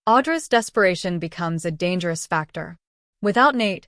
Audra's desperation becomes a dangerous factor. Without Nate,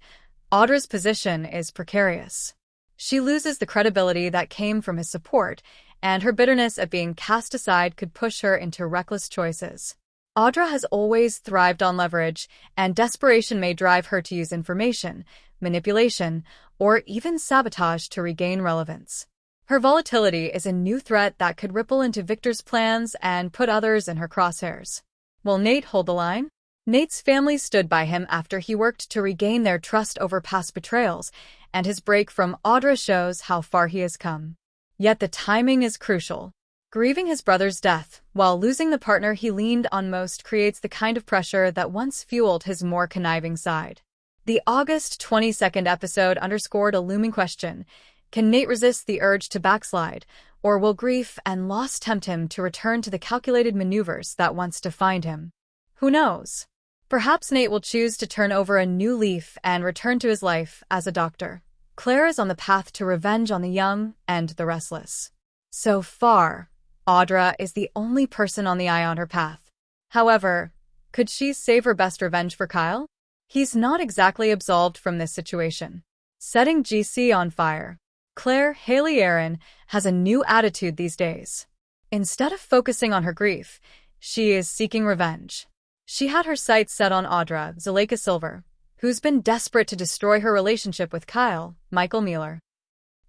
Audra's position is precarious. She loses the credibility that came from his support, and her bitterness at being cast aside could push her into reckless choices. Audra has always thrived on leverage, and desperation may drive her to use information, manipulation, or even sabotage to regain relevance. Her volatility is a new threat that could ripple into Victor's plans and put others in her crosshairs. Will Nate hold the line? Nate's family stood by him after he worked to regain their trust over past betrayals, and his break from Audra shows how far he has come. Yet the timing is crucial. Grieving his brother's death, while losing the partner he leaned on most, creates the kind of pressure that once fueled his more conniving side. The August 22nd episode underscored a looming question. Can Nate resist the urge to backslide, or will grief and loss tempt him to return to the calculated maneuvers that once defined him? Who knows? Perhaps Nate will choose to turn over a new leaf and return to his life as a doctor. Claire is on the path to revenge on the young and the restless. So far, Audra is the only person on the eye on her path. However, could she save her best revenge for Kyle? He's not exactly absolved from this situation. Setting GC on fire. Claire Haley Aaron has a new attitude these days. Instead of focusing on her grief, she is seeking revenge. She had her sights set on Audra Zuleika Silver, who's been desperate to destroy her relationship with Kyle, Michael Mueller.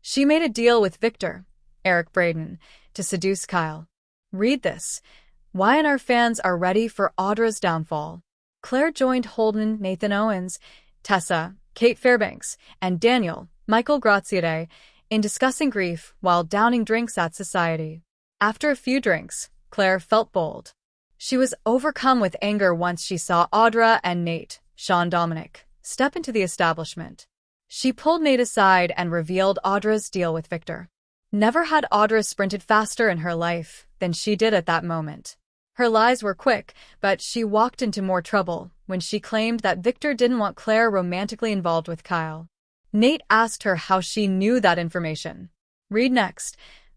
She made a deal with Victor, Eric Braden, to seduce Kyle. Read this. Y&R fans are ready for Audra's downfall. Claire joined Holden, Nathan Owens, Tessa, Kate Fairbanks, and Daniel, Michael Graziade, in discussing grief while downing drinks at Society. After a few drinks, Claire felt bold. She was overcome with anger once she saw Audra and Nate, Sean Dominic, step into the establishment. She pulled Nate aside and revealed Audra's deal with Victor. Never had Audra sprinted faster in her life than she did at that moment. Her lies were quick, but she walked into more trouble when she claimed that Victor didn't want Claire romantically involved with Kyle. Nate asked her how she knew that information. Read next.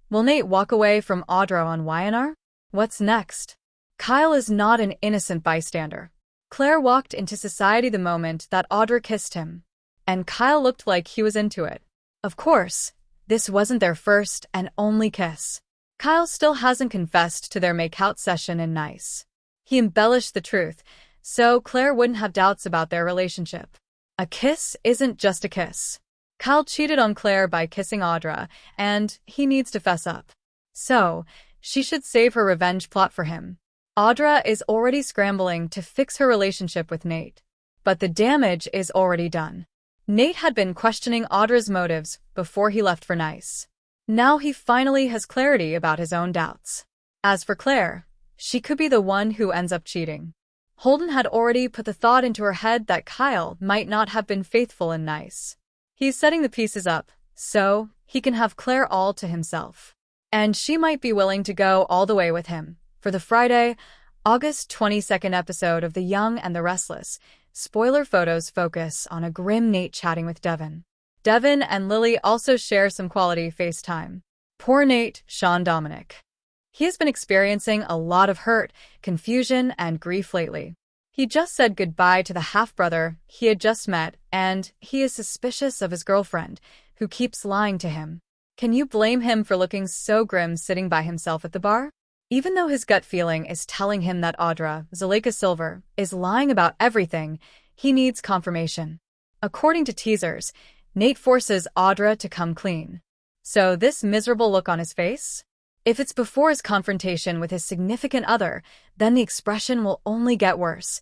Will Nate walk away from Audra on Y&R? What's next? Kyle is not an innocent bystander. Claire walked into Society the moment that Audra kissed him, and Kyle looked like he was into it. Of course, this wasn't their first and only kiss. Kyle still hasn't confessed to their make-out session in Nice. He embellished the truth, so Claire wouldn't have doubts about their relationship. A kiss isn't just a kiss. Kyle cheated on Claire by kissing Audra, and he needs to fess up. So, she should save her revenge plot for him. Audra is already scrambling to fix her relationship with Nate, but the damage is already done. Nate had been questioning Audra's motives before he left for Nice. Now he finally has clarity about his own doubts. As for Claire, she could be the one who ends up cheating. Holden had already put the thought into her head that Kyle might not have been faithful and nice. He's setting the pieces up, so he can have Claire all to himself. And she might be willing to go all the way with him. For the Friday, August 22nd episode of The Young and the Restless, spoiler photos focus on a grim Nate chatting with Devin. Devin and Lily also share some quality FaceTime. Poor Nate, Sean Dominic. He has been experiencing a lot of hurt, confusion, and grief lately. He just said goodbye to the half-brother he had just met, and he is suspicious of his girlfriend, who keeps lying to him. Can you blame him for looking so grim sitting by himself at the bar? Even though his gut feeling is telling him that Audra, Zuleika Silver, is lying about everything, he needs confirmation. According to teasers, Nate forces Audra to come clean. So this miserable look on his face? If it's before his confrontation with his significant other, then the expression will only get worse.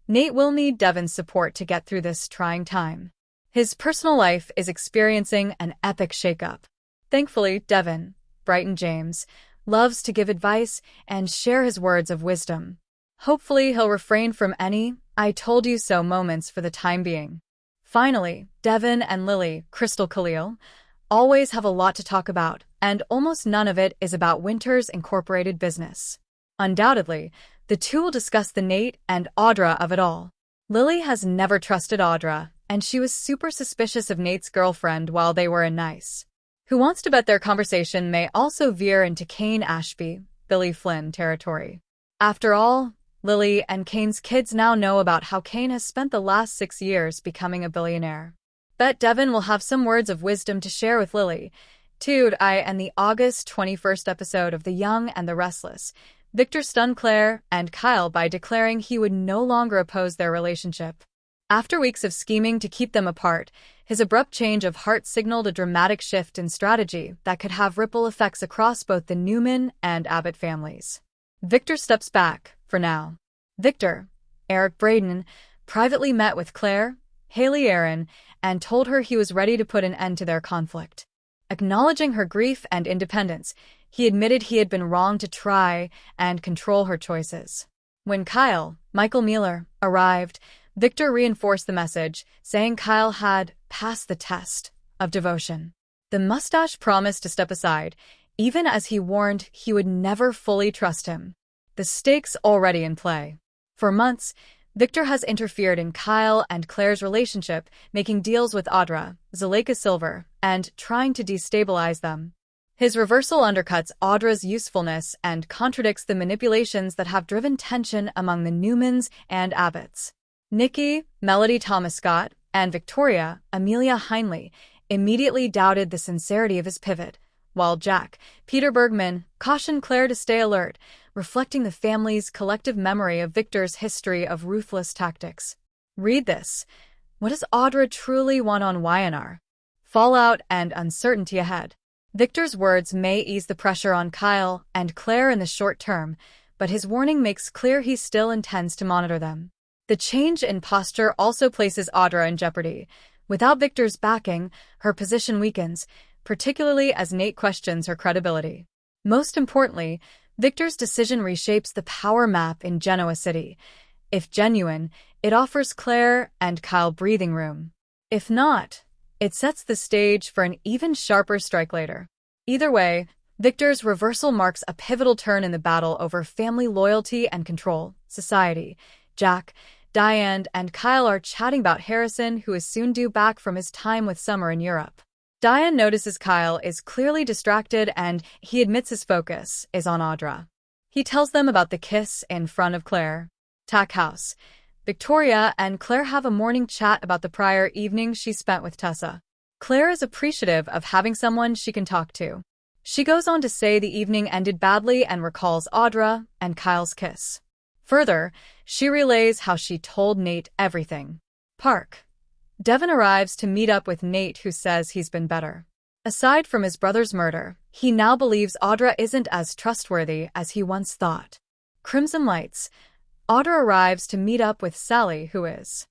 Nate will need Devin's support to get through this trying time. His personal life is experiencing an epic shakeup. Thankfully, Devin, Brighton James, loves to give advice and share his words of wisdom. Hopefully he'll refrain from any "I told you so" moments for the time being. Finally, Devin and Lily, Crystal Khalil, always have a lot to talk about, and almost none of it is about Winter's Incorporated business. Undoubtedly, the two will discuss the Nate and Audra of it all. Lily has never trusted Audra, and she was super suspicious of Nate's girlfriend while they were in Nice. Who wants to bet their conversation may also veer into Kane Ashby, Billy Flynn territory. After all, Lily and Kane's kids now know about how Kane has spent the last 6 years becoming a billionaire. Bet Devin will have some words of wisdom to share with Lily. And the August 21st episode of The Young and the Restless, Victor stunned Claire and Kyle by declaring he would no longer oppose their relationship. After weeks of scheming to keep them apart, his abrupt change of heart signaled a dramatic shift in strategy that could have ripple effects across both the Newman and Abbott families. Victor steps back, for now. Victor, Eric Braden, privately met with Claire, Haley Aaron, and told her he was ready to put an end to their conflict. Acknowledging her grief and independence, he admitted he had been wrong to try and control her choices. When Kyle, Michael Mueller, arrived, Victor reinforced the message, saying Kyle had passed the test of devotion. The mustache promised to step aside, even as he warned he would never fully trust him. The stakes already in play. For months, Victor has interfered in Kyle and Claire's relationship, making deals with Audra, Zuleika Silver, and trying to destabilize them. His reversal undercuts Audra's usefulness and contradicts the manipulations that have driven tension among the Newmans and Abbotts. Nikki, Melody Thomas Scott, and Victoria, Amelia Heinley, immediately doubted the sincerity of his pivot, while Jack, Peter Bergman, cautioned Claire to stay alert, reflecting the family's collective memory of Victor's history of ruthless tactics. Read this. What does Audra truly want on YNR? Fallout and uncertainty ahead. Victor's words may ease the pressure on Kyle and Claire in the short term, but his warning makes clear he still intends to monitor them. The change in posture also places Audra in jeopardy. Without Victor's backing, her position weakens, particularly as Nate questions her credibility. Most importantly, Victor's decision reshapes the power map in Genoa City. If genuine, it offers Claire and Kyle breathing room. If not, it sets the stage for an even sharper strike later. Either way, Victor's reversal marks a pivotal turn in the battle over family loyalty and control. Society. Jack, Diane, and Kyle are chatting about Harrison, who is soon due back from his time with Summer in Europe. Diane notices Kyle is clearly distracted and he admits his focus is on Audra. He tells them about the kiss in front of Claire. Tack House. Victoria and Claire have a morning chat about the prior evening she spent with Tessa. Claire is appreciative of having someone she can talk to. She goes on to say the evening ended badly and recalls Audra and Kyle's kiss. Further, she relays how she told Nate everything. Park. Devin arrives to meet up with Nate, who says he's been better. Aside from his brother's murder, he now believes Audra isn't as trustworthy as he once thought. Crimson Lights. Audra arrives to meet up with Sally, who is